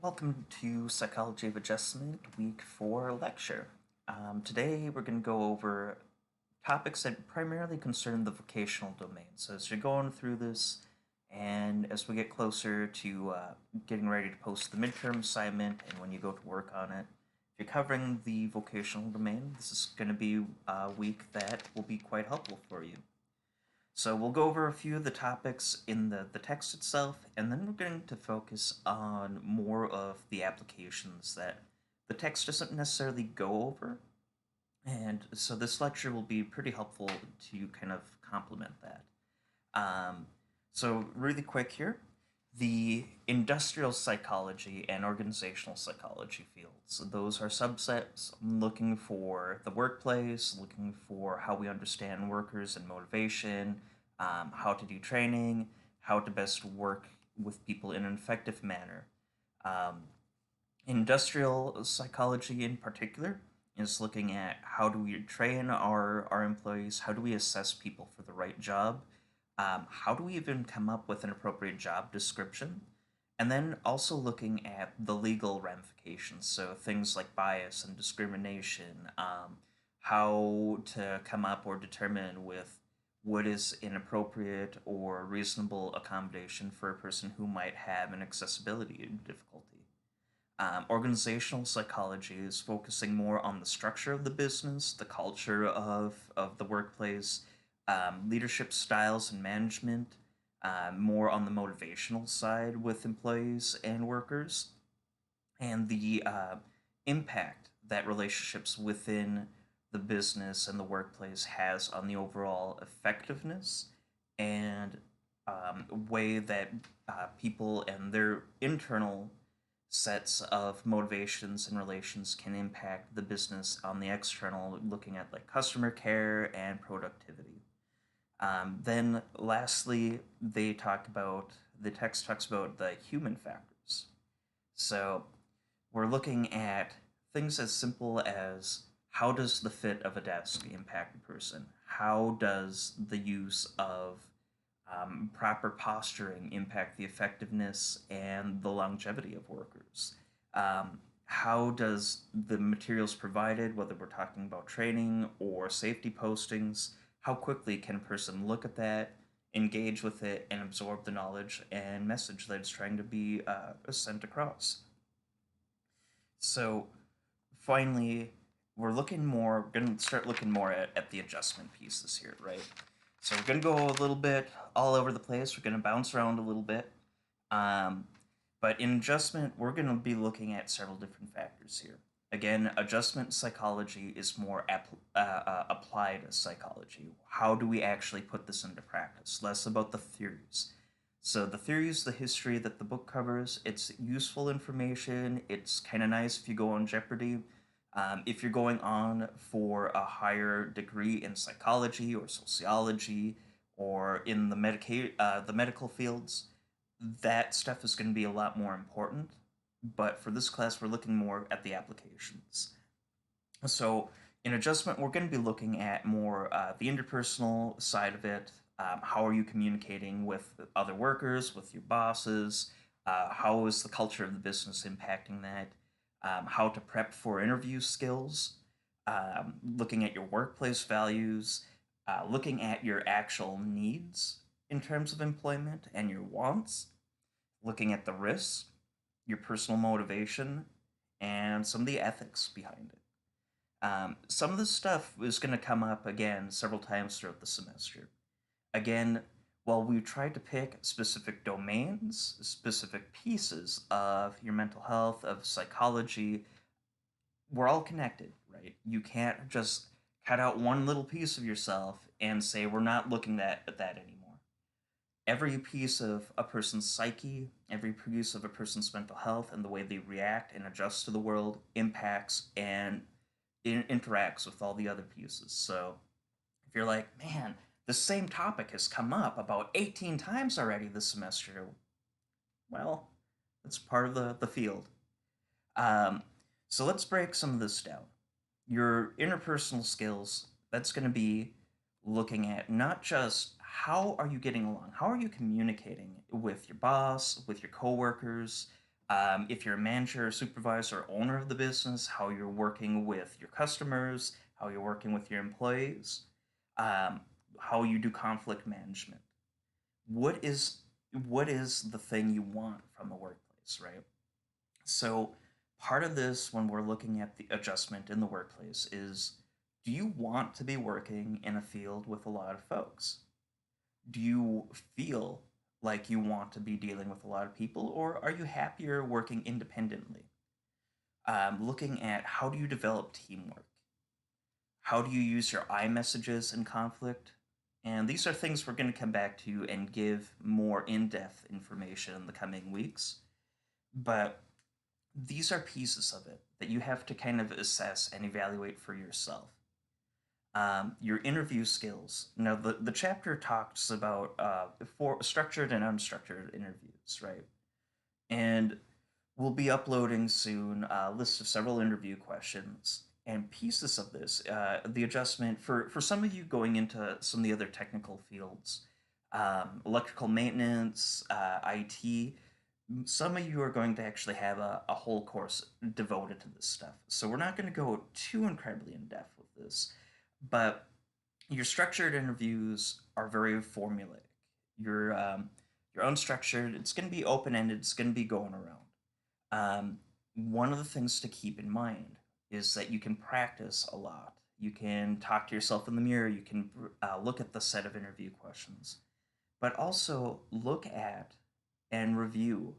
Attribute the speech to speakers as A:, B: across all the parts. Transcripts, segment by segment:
A: Welcome to Psychology of Adjustment Week 4 lecture. Today we're going to go over topics that primarily concern the vocational domain. So as you're going through this and as we get closer to getting ready to post the midterm assignment and when you go to work on it, if you're covering the vocational domain, this is going to be a week that will be quite helpful for you. So we'll go over a few of the topics in the text itself, and then we're going to focus on more of the applications that the text doesn't necessarily go over. And so this lecture will be pretty helpful to kind of complement that. Um, so really quick here, the industrial psychology and organizational psychology fields. So those are subsets looking for the workplace, looking for how we understand workers and motivation, how to do training, how to best work with people in an effective manner. Um, Industrial psychology in particular is looking at how do we train our employees, how do we assess people for the right job, how do we even come up with an appropriate job description, and then also looking at the legal ramifications, so things like bias and discrimination, how to come up or determine with what is inappropriate or reasonable accommodation for a person who might have an accessibility difficulty. Organizational psychology is focusing more on the structure of the business, the culture of the workplace, leadership styles and management, more on the motivational side with employees and workers, and the impact that relationships within the business and the workplace has on the overall effectiveness and way that people and their internal sets of motivations and relations can impact the business on the external, looking at like customer care and productivity. Then, lastly, the text talks about the human factors. So, we're looking at things as simple as how does the fit of a desk impact a person? How does the use of proper posturing impact the effectiveness and the longevity of workers? How does the materials provided, whether we're talking about training or safety postings, how quickly can a person look at that, engage with it, and absorb the knowledge and message that it's trying to be sent across? So finally, we're going to start looking more at the adjustment pieces here, right? So we're going to go a little bit all over the place. We're going to bounce around a little bit. Um, but in adjustment, we're going to be looking at several different factors here. Again, adjustment psychology is more applied psychology. How do we actually put this into practice? Less about the theories. So the theories, the history that the book covers, it's useful information. It's kind of nice if you go on Jeopardy. If you're going on for a higher degree in psychology or sociology or in the medical fields, that stuff is going to be a lot more important. But for this class, we're looking more at the applications. So in adjustment, we're going to be looking at more the interpersonal side of it. How are you communicating with other workers, with your bosses? How is the culture of the business impacting that? How to prep for interview skills, looking at your workplace values, looking at your actual needs in terms of employment and your wants, looking at the risks, your personal motivation, and some of the ethics behind it. Some of this stuff is going to come up again several times throughout the semester. Again, while we tried to pick specific domains, specific pieces of your mental health, of psychology, we're all connected, right? You can't just cut out one little piece of yourself and say we're not looking at that anymore. Every piece of a person's psyche, every piece of a person's mental health, and the way they react and adjust to the world impacts and interacts with all the other pieces. So if you're like, man, the same topic has come up about 18 times already this semester, well, that's part of the field. Um, so let's break some of this down. Your interpersonal skills, that's going to be looking at not just how are you getting along, how are you communicating with your boss, with your coworkers, If you're a manager, supervisor, owner of the business, how you're working with your customers, how you're working with your employees, um, how you do conflict management. What is what is the thing you want from the workplace, right? So part of this when we're looking at the adjustment in the workplace is, do you want to be working in a field with a lot of folks? Do you feel like you want to be dealing with a lot of people, or are you happier working independently? Looking at how do you develop teamwork? How do you use your iMessages in conflict? And these are things we're going to come back to and give more in depth information in the coming weeks. But these are pieces of it that you have to kind of assess and evaluate for yourself. Your interview skills. Now, the chapter talks about for structured and unstructured interviews, right? And we'll be uploading soon a list of several interview questions and pieces of this. The adjustment for some of you going into some of the other technical fields, electrical maintenance, IT. Some of you are going to actually have a whole course devoted to this stuff. So we're not going to go too incredibly in depth with this, but your structured interviews are very formulaic. Your unstructured, it's going to be open ended. It's going to be going around. One of the things to keep in mind is that you can practice a lot. You can talk to yourself in the mirror. You can look at the set of interview questions, but also look at and review.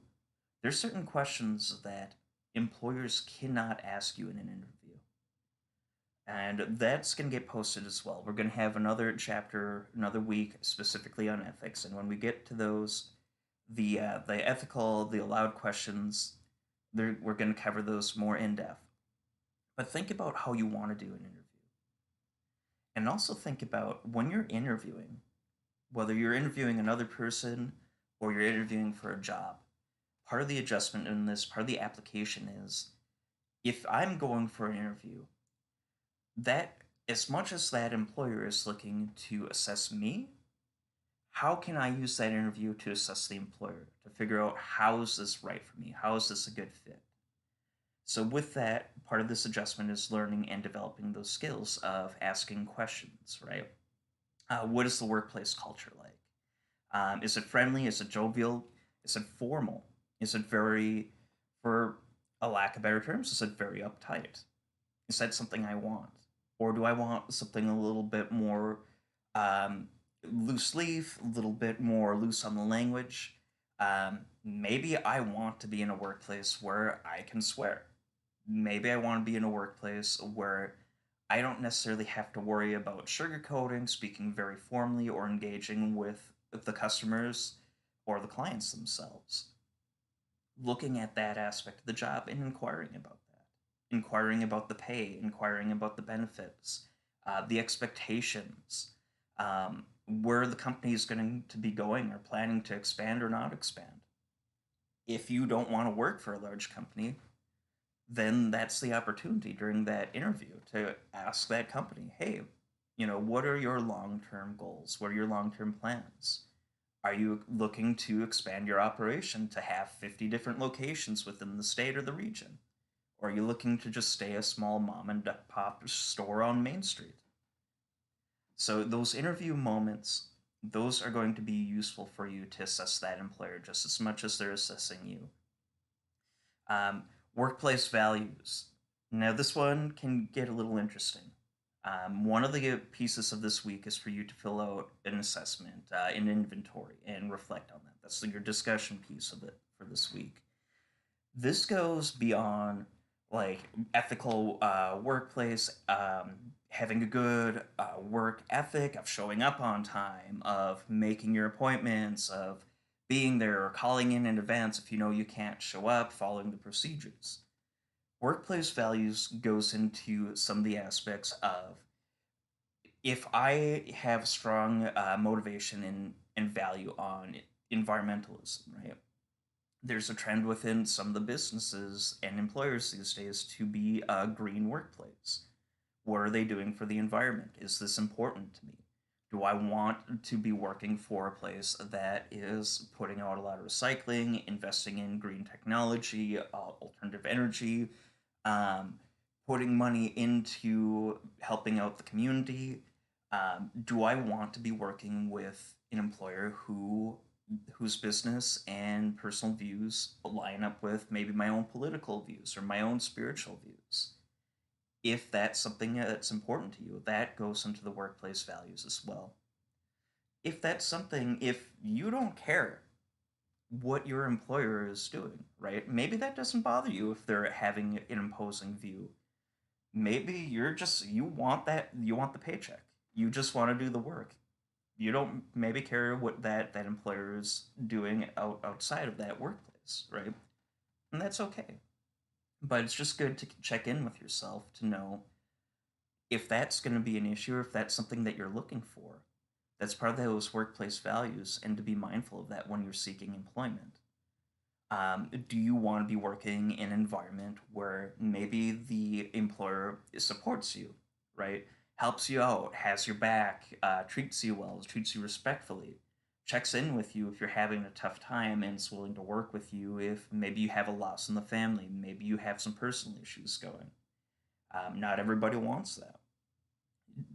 A: There's certain questions that employers cannot ask you in an interview, and that's going to get posted as well. We're going to have another chapter, another week specifically on ethics, and when we get to those, the ethical, the allowed questions, we're going to cover those more in depth. But think about how you want to do an interview, and also think about when you're interviewing, whether you're interviewing another person or you're interviewing for a job. Part of the adjustment in this, part of the application is, if I'm going for an interview, that as much as that employer is looking to assess me, how can I use that interview to assess the employer to figure out how is this right for me? How is this a good fit? So with that, part of this adjustment is learning and developing those skills of asking questions, right? What is the workplace culture like? Is it friendly? Is it jovial? Is it formal? Is it very, for a lack of better terms, is it very uptight? Is that something I want? Or do I want something a little bit more um, loose leaf, a little bit more loose on the language? Maybe I want to be in a workplace where I can swear. Maybe I want to be in a workplace where I don't necessarily have to worry about sugarcoating, speaking very formally, or engaging with the customers or the clients themselves. Looking at that aspect of the job and inquiring about that, inquiring about the pay, inquiring about the benefits, the expectations, where the company is going to be going or planning to expand or not expand. If you don't want to work for a large company, then that's the opportunity during that interview to ask that company, hey, what are your long term goals? What are your long term plans? Are you looking to expand your operation to have 50 different locations within the state or the region? Or are you looking to just stay a small mom and pop store on Main Street? So, those interview moments, those are going to be useful for you to assess that employer just as much as they're assessing you. Um, Workplace values. Now, this one can get a little interesting. One of the pieces of this week is for you to fill out an assessment, an inventory, and reflect on that. That's your discussion piece of it for this week. This goes beyond like ethical workplace, having a good work ethic, of showing up on time, of making your appointments, of being there or calling in advance if you know you can't show up, following the procedures. Workplace values goes into some of the aspects of, if I have strong motivation and value on environmentalism, right? There's a trend within some of the businesses and employers these days to be a green workplace. What are they doing for the environment? Is this important to me? Do I want to be working for a place that is putting out a lot of recycling, investing in green technology, alternative energy, um, putting money into helping out the community? Do I want to be working with an employer whose business and personal views line up with maybe my own political views or my own spiritual views? If that's something that's important to you, that goes into the workplace values as well. If that's something, if you don't care what your employer is doing, right? Maybe that doesn't bother you if they're having an imposing view. Maybe you want you want the paycheck. You just want to do the work. You don't maybe care what that employer is doing outside of that workplace, right? And that's okay. But it's just good to check in with yourself to know if that's going to be an issue or if that's something that you're looking for. That's part of those workplace values, and to be mindful of that when you're seeking employment. Do you want to be working in an environment where maybe the employer supports you, right? Helps you out, has your back, treats you well, treats you respectfully, checks in with you if you're having a tough time, and is willing to work with you if maybe you have a loss in the family, maybe you have some personal issues going. Not everybody wants that.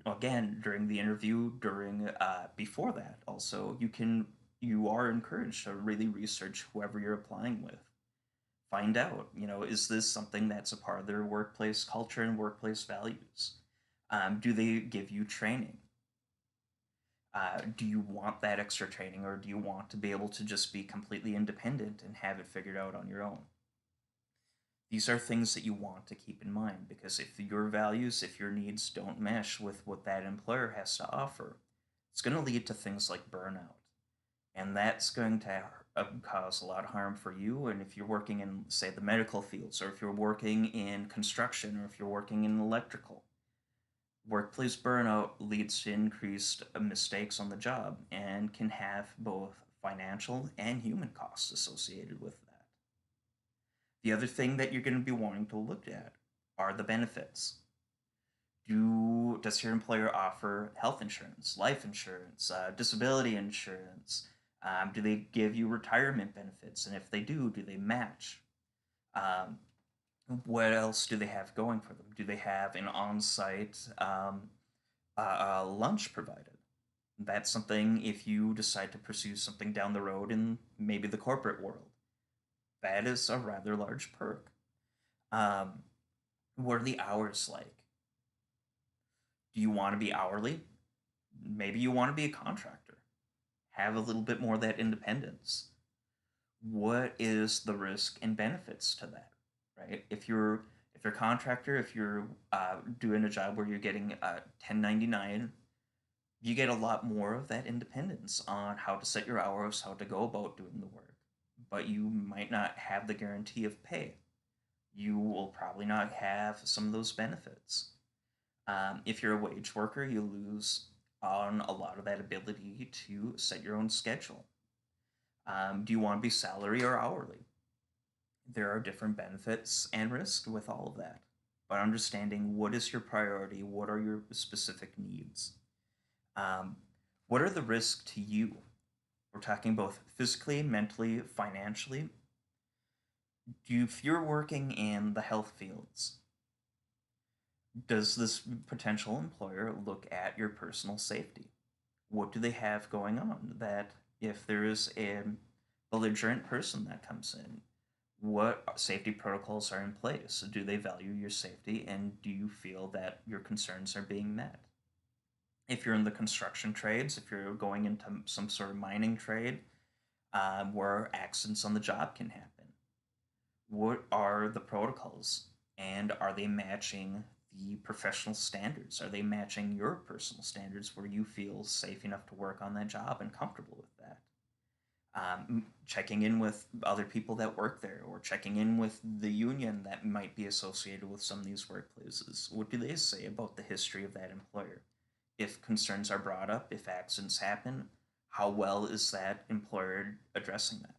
A: Again, during the interview, during before that, also you are encouraged to really research whoever you're applying with. Find out, is this something that's a part of their workplace culture and workplace values? Do they give you training? Do you want that extra training, or do you want to be able to just be completely independent and have it figured out on your own? These are things that you want to keep in mind, because if your values, if your needs don't mesh with what that employer has to offer, it's going to lead to things like burnout. And that's going to cause a lot of harm for you. And if you're working in, say, the medical fields, or if you're working in construction, or if you're working in electrical, workplace burnout leads to increased mistakes on the job and can have both financial and human costs associated with that. The other thing that you're going to be wanting to look at are the benefits. Does your employer offer health insurance, life insurance, disability insurance? Do they give you retirement benefits? And if they do they match? Um, what else do they have going for them? Do they have an on-site lunch provided? That's something, if you decide to pursue something down the road in maybe the corporate world, that is a rather large perk. Um, what are the hours like? Do you want to be hourly? Maybe you want to be a contractor. Have a little bit more of that independence. What is the risk and benefits to that, right? If you're a contractor, if you're doing a job where you're getting 1099, you get a lot more of that independence on how to set your hours, how to go about doing the work. But you might not have the guarantee of pay. You will probably not have some of those benefits. If you're a wage worker, you lose on a lot of that ability to set your own schedule. Do you want to be salary or hourly? There are different benefits and risks with all of that. But understanding what is your priority, what are your specific needs, um, what are the risks to you? We're talking both physically, mentally, financially. If you're working in the health fields, does this potential employer look at your personal safety? What do they have going on that if there is a belligerent person that comes in, what safety protocols are in place? Do they value your safety, and do you feel that your concerns are being met? If you're in the construction trades, if you're going into some sort of mining trade, where accidents on the job can happen, what are the protocols, and are they matching the professional standards? Are they matching your personal standards where you feel safe enough to work on that job and comfortable with that? Checking in with other people that work there, or checking in with the union that might be associated with some of these workplaces. What do they say about the history of that employer? If concerns are brought up, if accidents happen, how well is that employer addressing that?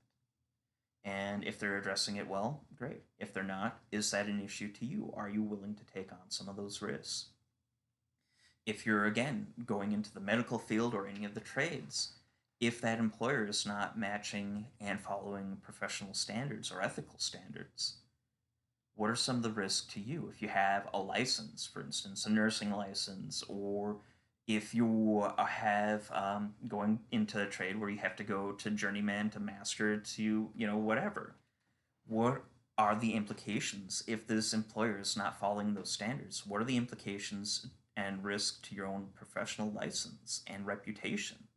A: And if they're addressing it well, great. If they're not, is that an issue to you? Are you willing to take on some of those risks? If you're, again, going into the medical field or any of the trades, if that employer is not matching and following professional standards or ethical standards, what are some of the risks to you if you have a license, for instance, a nursing license, or if you have going into a trade where you have to go to journeyman to master to, whatever? What are the implications if this employer is not following those standards? What are the implications and risk to your own professional license and reputation?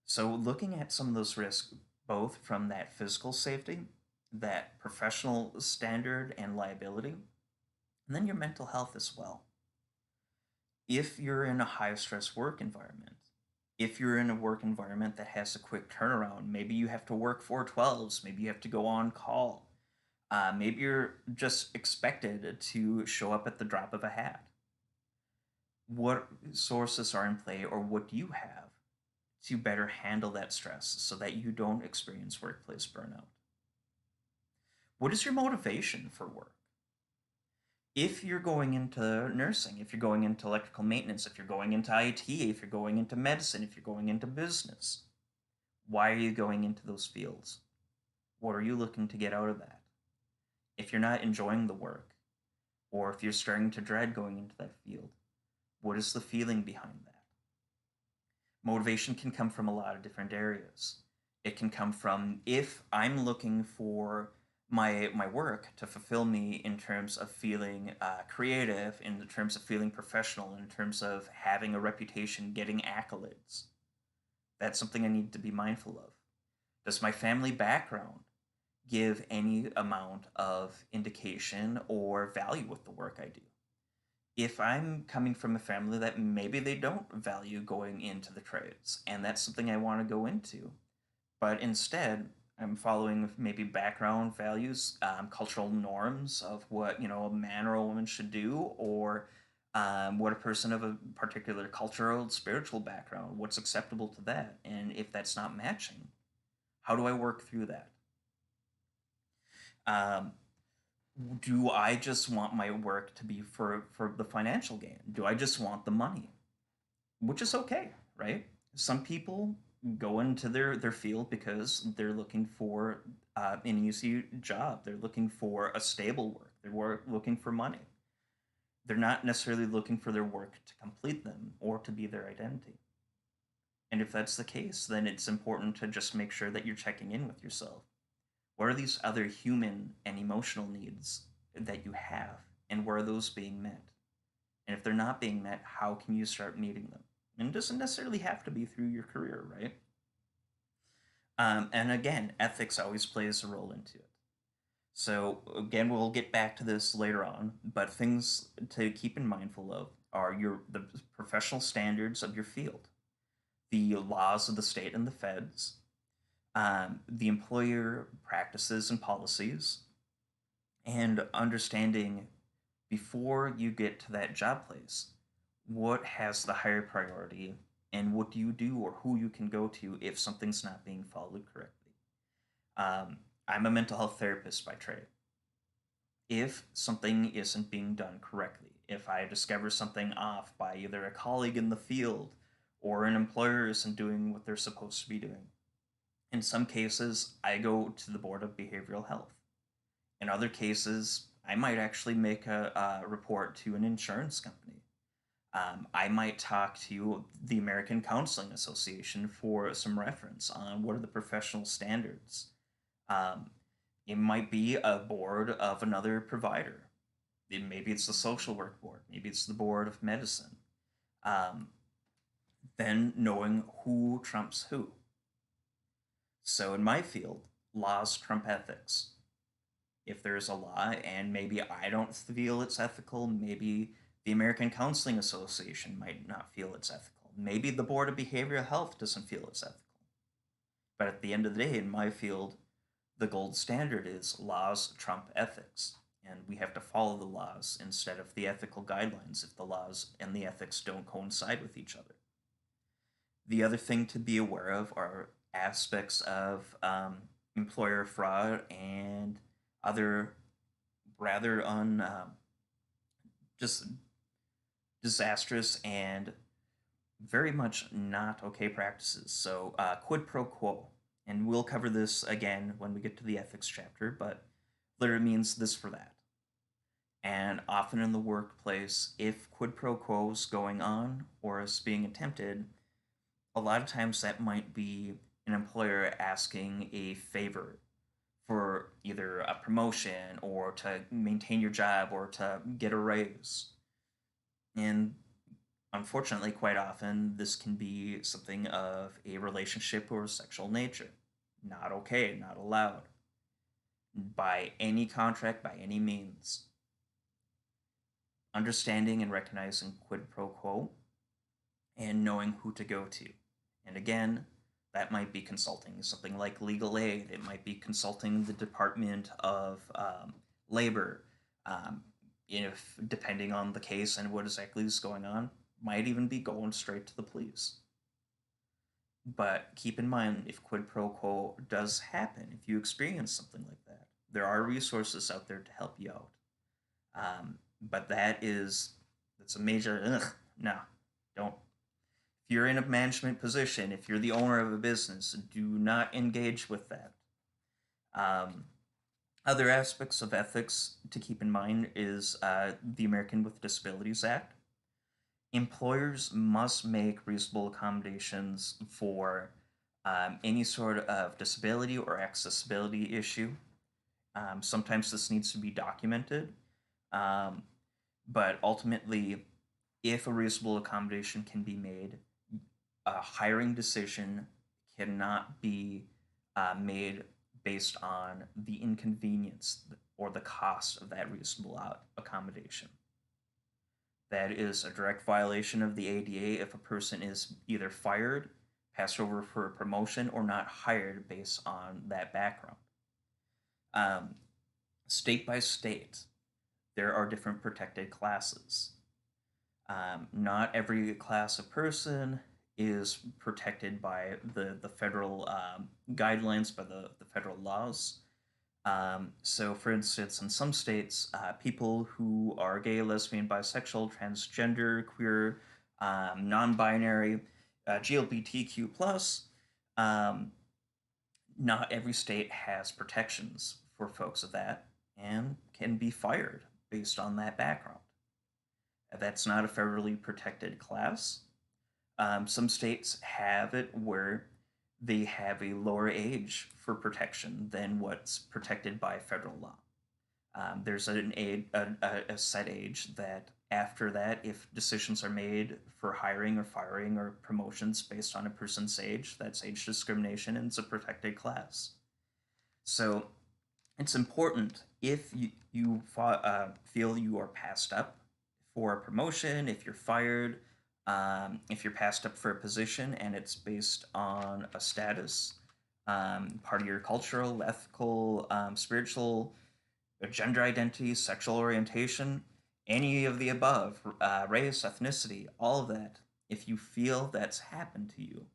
A: So, looking at some of those risks, both from that physical safety, that professional standard and liability, and then your mental health as well. If you're in a high stress work environment, if you're in a work environment that has a quick turnaround, maybe you have to work 412s, maybe you have to go on call, maybe you're just expected to show up at the drop of a hat. What sources are in play, or what do you have to better handle that stress so that you don't experience workplace burnout? What is your motivation for work? If you're going into nursing, if you're going into electrical maintenance, if you're going into IT, if you're going into medicine, if you're going into business, why are you going into those fields? What are you looking to get out of that? If you're not enjoying the work, or if you're starting to dread going into that field, what is the feeling behind that? Motivation can come from a lot of different areas. It can come from, if I'm looking for my work to fulfill me in terms of feeling creative, in terms of feeling professional, in terms of having a reputation, getting accolades. That's something I need to be mindful of. Does my family background give any amount of indication or value with the work I do? If I'm coming from a family that maybe they don't value going into the trades, and that's something I want to go into, but instead I'm following maybe background values, cultural norms of what a man or a woman should do, or what a person of a particular cultural, spiritual background, what's acceptable to that, and if that's not matching, how do I work through that? Um, do I just want my work to be for the financial gain? Do I just want the money? Which is okay, right? Some people go into their field because they're looking for an easy job. They're looking for a stable work. Looking for money. They're not necessarily looking for their work to complete them or to be their identity. And if that's the case, then it's important to just make sure that you're checking in with yourself. What are these other human and emotional needs that you have, and where are those being met? And if they're not being met, how can you start meeting them? And it doesn't necessarily have to be through your career, right? And again, ethics always plays a role into it. So again, we'll get back to this later on, but things to keep in mindful of are the professional standards of your field, the laws of the state and the feds, the employer practices and policies, and understanding before you get to that job place what has the higher priority, and what do you do, or who you can go to if something's not being followed correctly. Um, I'm a mental health therapist by trade. If something isn't being done correctly, if I discover something off by either a colleague in the field or an employer isn't doing what they're supposed to be doing, in some cases, I go to the Board of Behavioral Health. In other cases, I might actually make a report to an insurance company. I might talk to the American Counseling Association for some reference on what are the professional standards. Um, it might be a board of another provider. Maybe it's the social work board. Maybe it's the board of medicine. Um, then knowing who trumps who. So in my field, laws trump ethics. If there's a law and maybe I don't feel it's ethical, maybe the American Counseling Association might not feel it's ethical. Maybe the Board of Behavioral Health doesn't feel it's ethical. But at the end of the day, in my field, the gold standard is laws trump ethics. And we have to follow the laws instead of the ethical guidelines if the laws and the ethics don't coincide with each other. The other thing to be aware of are aspects of employer fraud and other rather just disastrous and very much not okay practices. So, quid pro quo. And we'll cover this again when we get to the ethics chapter, but literally means this for that. And often in the workplace, if quid pro quo is going on or is being attempted, a lot of times that might be an employer asking a favor for either a promotion or to maintain your job or to get a raise. And unfortunately, quite often, this can be something of a relationship or sexual nature. Not okay, not allowed by any contract, by any means. Understanding and recognizing quid pro quo and knowing who to go to. And again, that might be consulting something like legal aid. It might be consulting the Department of Labor. Um, if depending on the case and what exactly is going on, might even be going straight to the police. But keep in mind, if quid pro quo does happen, if you experience something like that, there are resources out there to help you out. But that's a major no, don't. If you're in a management position, if you're the owner of a business, do not engage with that. Um, Other aspects of ethics to keep in mind is the American with Disabilities Act. Employers must make reasonable accommodations for any sort of disability or accessibility issue. Sometimes this needs to be documented, um, but ultimately, if a reasonable accommodation can be made, a hiring decision cannot be made based on the inconvenience or the cost of that reasonable accommodation. That is a direct violation of the ADA if a person is either fired, passed over for a promotion, or not hired based on that background. Um, State by state, there are different protected classes. Not every class of person is protected by the federal guidelines, by the federal laws. So, for instance, in some states, people who are gay, lesbian, bisexual, transgender, queer, non-binary, GLBTQ plus, um, not every state has protections for folks of that and can be fired based on that background. That's not a federally protected class. Some states have it where they have a lower age for protection than what's protected by federal law. There's a set age that after that, if decisions are made for hiring or firing or promotions based on a person's age, that's age discrimination and it's a protected class. So it's important if feel you are passed up for a promotion, if you're fired, if you're passed up for a position and it's based on a status, part of your cultural, ethical, spiritual, gender identity, sexual orientation, any of the above, race, ethnicity, all of that, if you feel that's happened to you,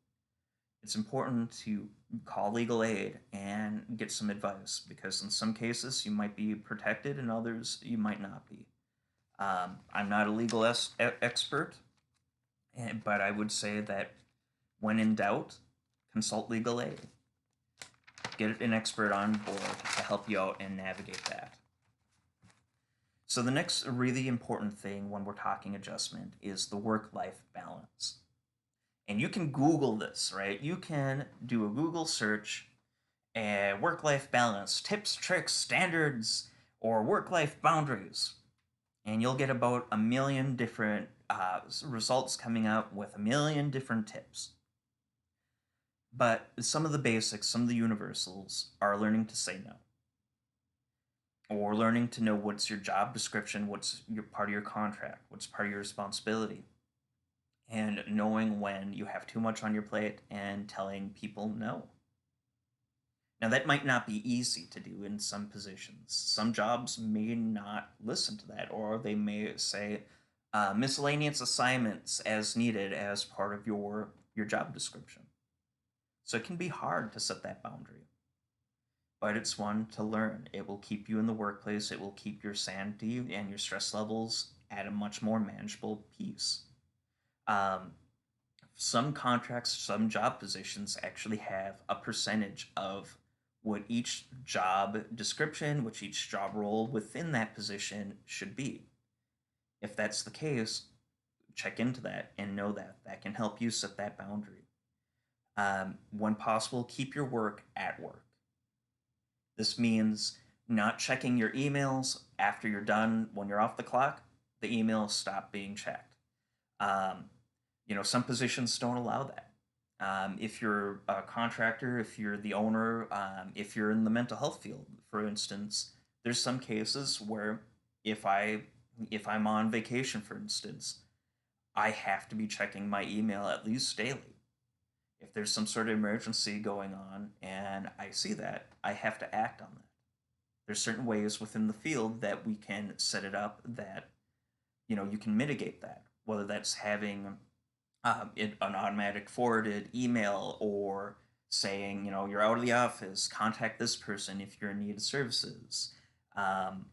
A: it's important to call legal aid and get some advice because in some cases you might be protected and others you might not be. I'm not a legal expert, but I would say that when in doubt, consult legal aid. Get an expert on board to help you out and navigate that. So, the next really important thing when we're talking adjustment is the work life balance. And you can Google this, right? You can do a Google search, work life balance, tips, tricks, standards, or work life boundaries. And you'll get about a million different results coming out with a million different tips. But some of the basics, some of the universals are learning to say no. Or learning to know what's your job description, what's your part of your contract, what's part of your responsibility. And knowing when you have too much on your plate and telling people no. Now, that might not be easy to do in some positions. Some jobs may not listen to that, or they may say miscellaneous assignments as needed as part of your job description. So it can be hard to set that boundary, but it's one to learn. It will keep you in the workplace, it will keep your sanity and your stress levels at a much more manageable pace. Um, some contracts, some job positions actually have a percentage of what each job description, which each job role within that position should be. If that's the case, check into that and know that that can help you set that boundary. When possible, keep your work at work. This means not checking your emails after you're done. When you're off the clock, the emails stop being checked. Um, some positions don't allow that. If you're a contractor, if you're the owner, if you're in the mental health field, for instance, there's some cases where if I if I'm on vacation, for instance, I have to be checking my email at least daily. If there's some sort of emergency going on and I see that, I have to act on that. There's certain ways within the field that we can set it up that you can mitigate that. Whether that's having an automatic forwarded email or saying you're out of the office, contact this person if you're in need of services. Um,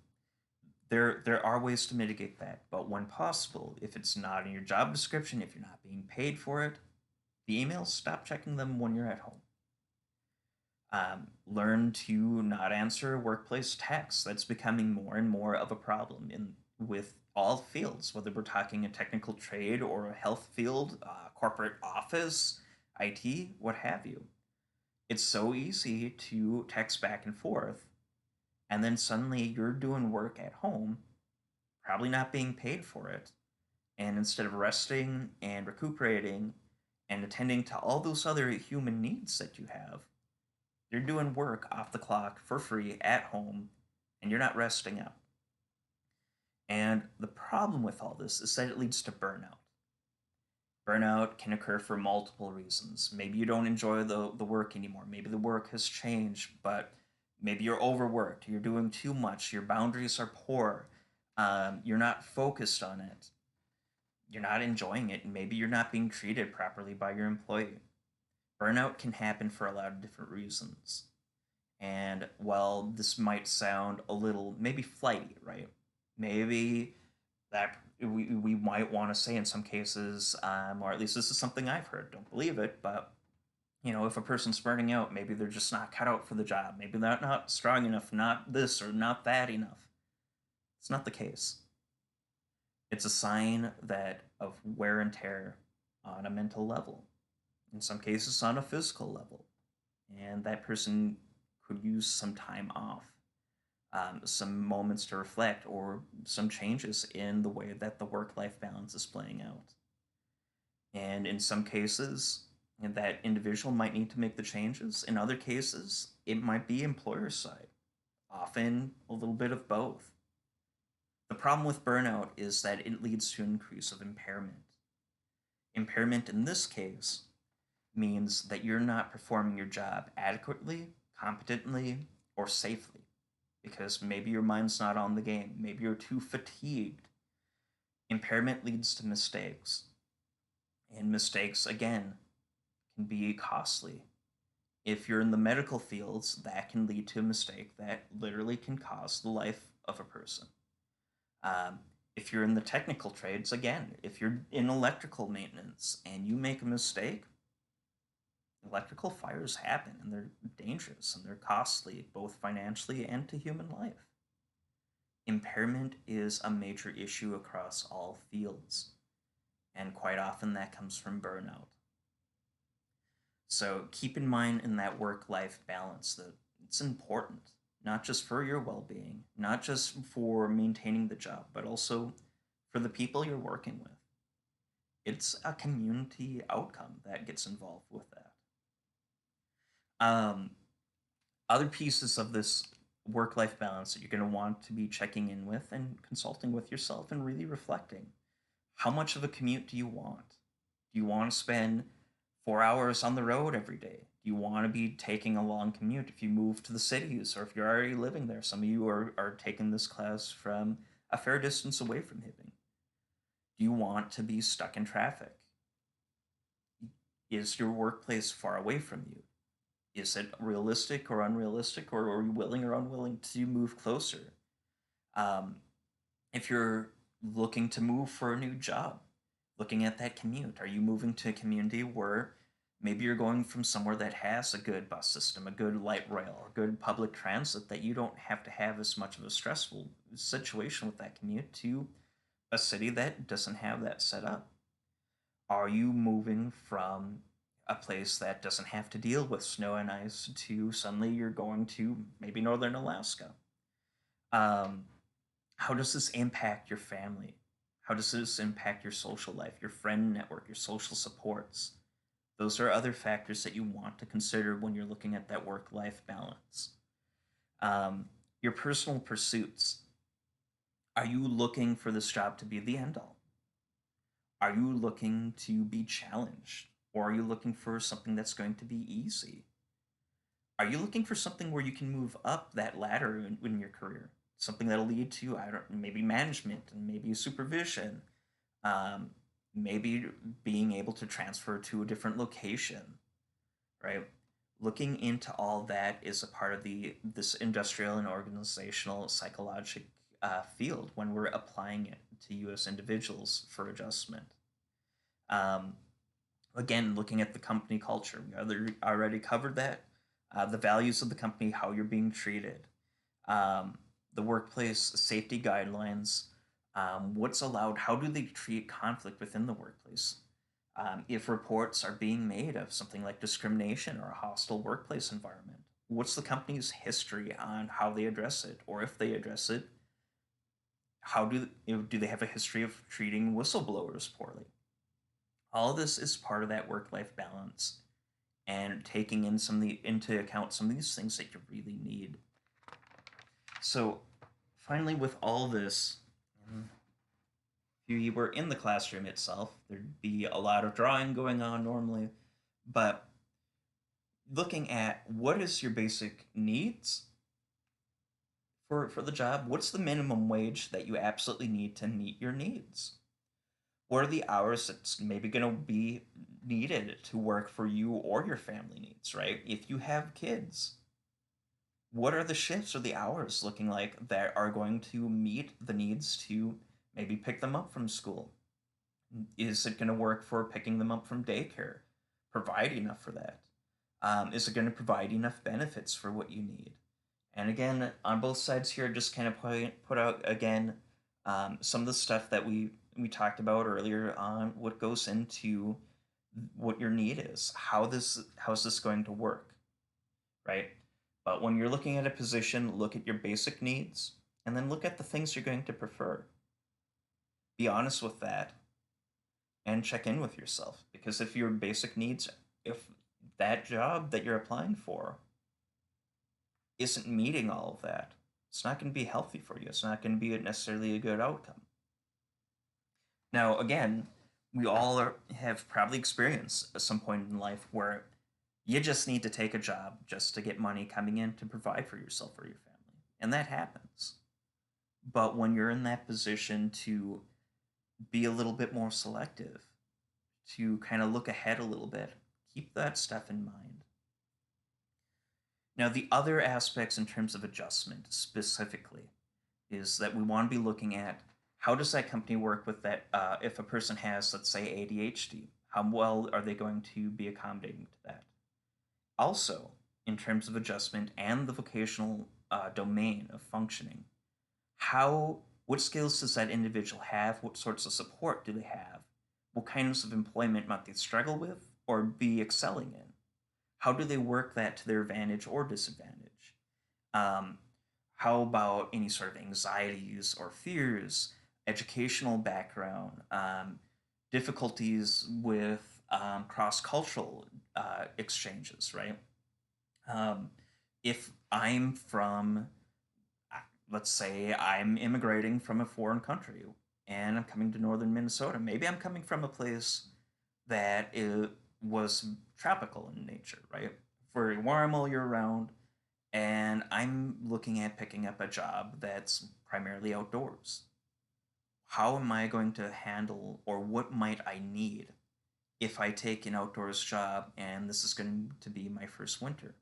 A: there are ways to mitigate that, but when possible, if it's not in your job description, if you're not being paid for it, the emails, stop checking them when you're at home. Learn to not answer workplace texts. That's becoming more and more of a problem in with all fields, whether we're talking a technical trade or a health field, corporate office, IT, what have you. It's so easy to text back and forth, and then suddenly you're doing work at home, probably not being paid for it, and instead of resting and recuperating and attending to all those other human needs that you have, you're doing work off the clock for free at home and you're not resting up. And the problem with all this is that it leads to burnout. Burnout can occur for multiple reasons. Maybe you don't enjoy the work anymore. Maybe the work has changed, but maybe you're overworked. You're doing too much. Your boundaries are poor. You're not focused on it. You're not enjoying it. And maybe you're not being treated properly by your employee. Burnout can happen for a lot of different reasons. And while this might sound a little maybe flighty, right? Maybe that we might want to say in some cases, or at least this is something I've heard. Don't believe it, but if a person's burning out, maybe they're just not cut out for the job. Maybe they're not strong enough, not this or not that enough. It's not the case. It's a sign that of wear and tear on a mental level, in some cases on a physical level, and that person could use some time off, some moments to reflect, or some changes in the way that the work life balance is playing out. And in some cases, that individual might need to make the changes. In other cases, it might be employer's side, often a little bit of both. The problem with burnout is that it leads to an increase of impairment. Impairment in this case means that you're not performing your job adequately, competently, or safely because maybe your mind's not on the game, maybe you're too fatigued. Impairment leads to mistakes, and mistakes, again, can be costly. If you're in the medical fields, that can lead to a mistake that literally can cost the life of a person. Um, if you're in the technical trades, again, if you're in electrical maintenance and you make a mistake, electrical fires happen and they're dangerous and they're costly, both financially and to human life. Impairment is a major issue across all fields, and quite often that comes from burnout. So keep in mind in that work life balance that it's important, not just for your well being, not just for maintaining the job, but also for the people you're working with. It's a community outcome that gets involved with that. Um, Other pieces of this work life balance that you're going to want to be checking in with and consulting with yourself and really reflecting. How much of a commute do you want? Do you want to spend 4 hours on the road every day? Do you want to be taking a long commute if you move to the cities or if you're already living there? Some of you are taking this class from a fair distance away from Hibbing. Do you want to be stuck in traffic? Is your workplace far away from you? Is it realistic or unrealistic, or are you willing or unwilling to move closer? Um, if you're looking to move for a new job, looking at that commute. Are you moving to a community where maybe you're going from somewhere that has a good bus system, a good light rail, a good public transit, that you don't have to have as much of a stressful situation with that commute, to a city that doesn't have that set up? Are you moving from a place that doesn't have to deal with snow and ice to suddenly you're going to maybe northern Alaska? Um, how does this impact your family? How does this impact your social life, your friend network, your social supports? Those are other factors that you want to consider when you're looking at that work life balance. Um, your personal pursuits. Are you looking for this job to be the end all? Are you looking to be challenged? Or are you looking for something that's going to be easy? Are you looking for something where you can move up that ladder in your career? Something that'll lead to, I don't, maybe management and maybe supervision, um, maybe being able to transfer to a different location, right? Looking into all that is a part of the this industrial and organizational psychologic field when we're applying it to you as individuals for adjustment. Um, Again, looking at the company culture, already covered that. The values of the company, how you're being treated, um, the workplace safety guidelines, what's allowed, how do they treat conflict within the workplace? If reports are being made of something like discrimination or a hostile workplace environment, what's the company's history on how they address it? Or if they address it, how do they have a history of treating whistleblowers poorly? All of this is part of that work-life balance and taking in into account some of these things that you really need. So finally, with all this, if you were in the classroom itself, there'd be a lot of drawing going on normally, but looking at what is your basic needs for the job, what's the minimum wage that you absolutely need to meet your needs? What are the hours that's maybe going to be needed to work for you or your family needs, right? If you have kids, what are the shifts or the hours looking like that are going to meet the needs to maybe pick them up from school? Is it going to work for picking them up from daycare? Provide enough for that? Is it going to provide enough benefits for what you need? And again, on both sides here, just kind of put out again some of the stuff that we talked about earlier on what goes into what your need is, how's this going to work, right? But when you're looking at a position, look at your basic needs and then look at the things you're going to prefer. Be honest with that and check in with yourself, because if your basic needs, if that job that you're applying for isn't meeting all of that, it's not going to be healthy for you. It's not going to be necessarily a good outcome. Now, again, have probably experienced at some point in life where you just need to take a job just to get money coming in to provide for yourself or your family. And that happens. But when you're in that position to be a little bit more selective, to kind of look ahead a little bit, keep that stuff in mind. Now, the other aspects in terms of adjustment specifically is that we want to be looking at how does that company work with that if a person has, let's say, ADHD, how well are they going to be accommodating to that? Also, in terms of adjustment and the vocational domain of functioning, what skills does that individual have? What sorts of support do they have? What kinds of employment might they struggle with or be excelling in? How do they work that to their advantage or disadvantage? Um, how about any sort of anxieties or fears, educational background, difficulties with cross cultural exchanges, right? Um, if I'm from, let's say I'm immigrating from a foreign country and I'm coming to northern Minnesota, maybe I'm coming from a place that was tropical in nature, right? Very warm all year round, and I'm looking at picking up a job that's primarily outdoors. How am I going to handle, or what might I need if I take an outdoors job and this is going to be my first winter?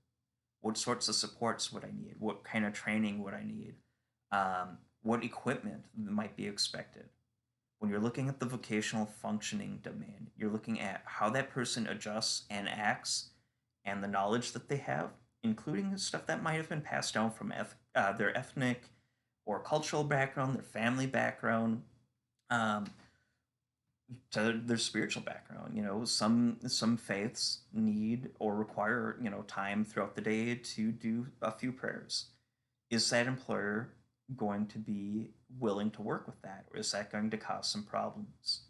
A: What sorts of supports would I need? What kind of training would I need? What equipment might be expected? When you're looking at the vocational functioning domain, you're looking at how that person adjusts and acts and the knowledge that they have, including stuff that might have been passed down from their ethnic or cultural background, their family background, um, to their spiritual background. Some faiths need or require time throughout the day to do a few prayers. Is that employer going to be willing to work with that, or is that going to cause some problems?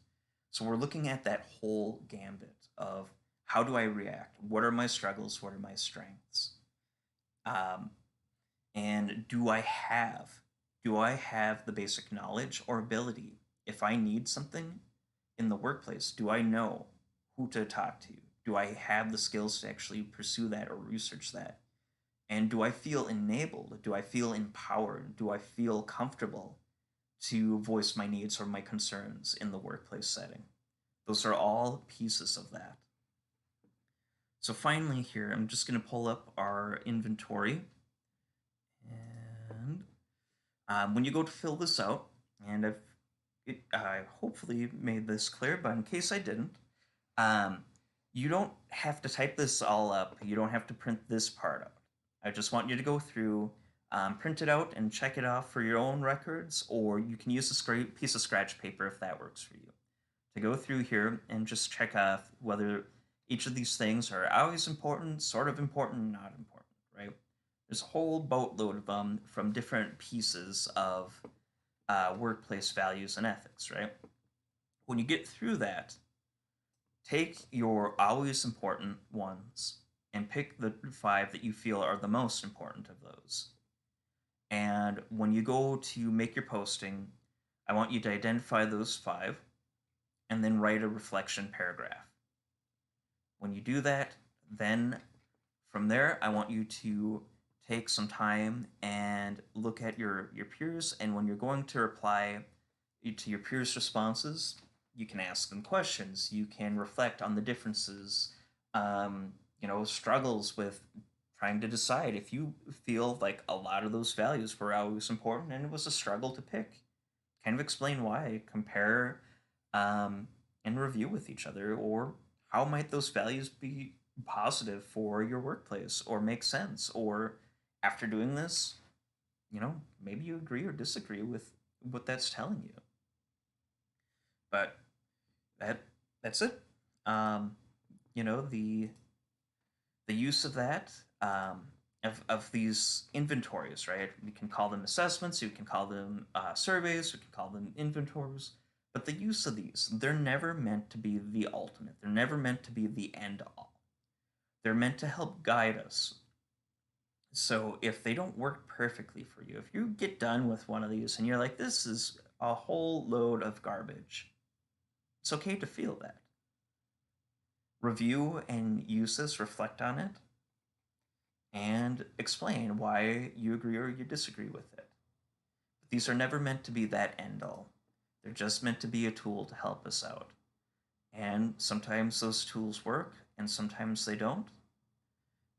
A: So we're looking at that whole gambit of how do I react? What are my struggles? What are my strengths? Um, and do I have the basic knowledge or ability? If I need something in the workplace, do I know who to talk to? Do I have the skills to actually pursue that or research that? And do I feel enabled? Do I feel empowered? Do I feel comfortable to voice my needs or my concerns in the workplace setting? Those are all pieces of that. So finally here, I'm just going to pull up our inventory. And when you go to fill this out, and I hopefully made this clear, but in case I didn't, um, you don't have to type this all up. You don't have to print this part out. I just want you to go through, print it out, and check it off for your own records, or you can use a piece of scratch paper if that works for you. To go through here and just check off whether each of these things are always important, sort of important, not important, right? There's a whole boatload of them from different pieces of workplace values and ethics, right? When you get through that, take your always important ones and pick the 5 that you feel are the most important of those. And when you go to make your posting, I want you to identify those 5 and then write a reflection paragraph. When you do that, then from there, I want you to take some time and look at your peers. And when you're going to reply to your peers' responses, you can ask them questions. You can reflect on the differences, struggles with trying to decide if you feel like a lot of those values were always important and it was a struggle to pick. Kind of explain why, compare, um, and review with each other, or how might those values be positive for your workplace or make sense, or after doing this, maybe you agree or disagree with what that's telling you. But that's it. Um, the use of that, of these inventories, right? We can call them assessments, we can call them surveys, we can call them inventories. But the use of these, they're never meant to be the ultimate. They're never meant to be the end all. They're meant to help guide us. So if they don't work perfectly for you, if you get done with one of these and you're like, this is a whole load of garbage, it's okay to feel that. Review and use this, reflect on it, and explain why you agree or you disagree with it. But these are never meant to be that end all. They're just meant to be a tool to help us out. And sometimes those tools work and sometimes they don't.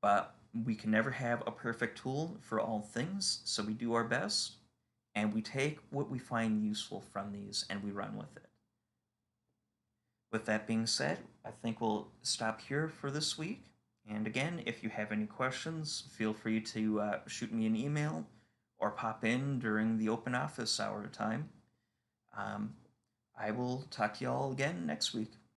A: But we can never have a perfect tool for all things, so we do our best and we take what we find useful from these and we run with it. With that being said, I think we'll stop here for this week. And again, if you have any questions, feel free to shoot me an email or pop in during the open office hour time. Um, I will talk to you all again next week.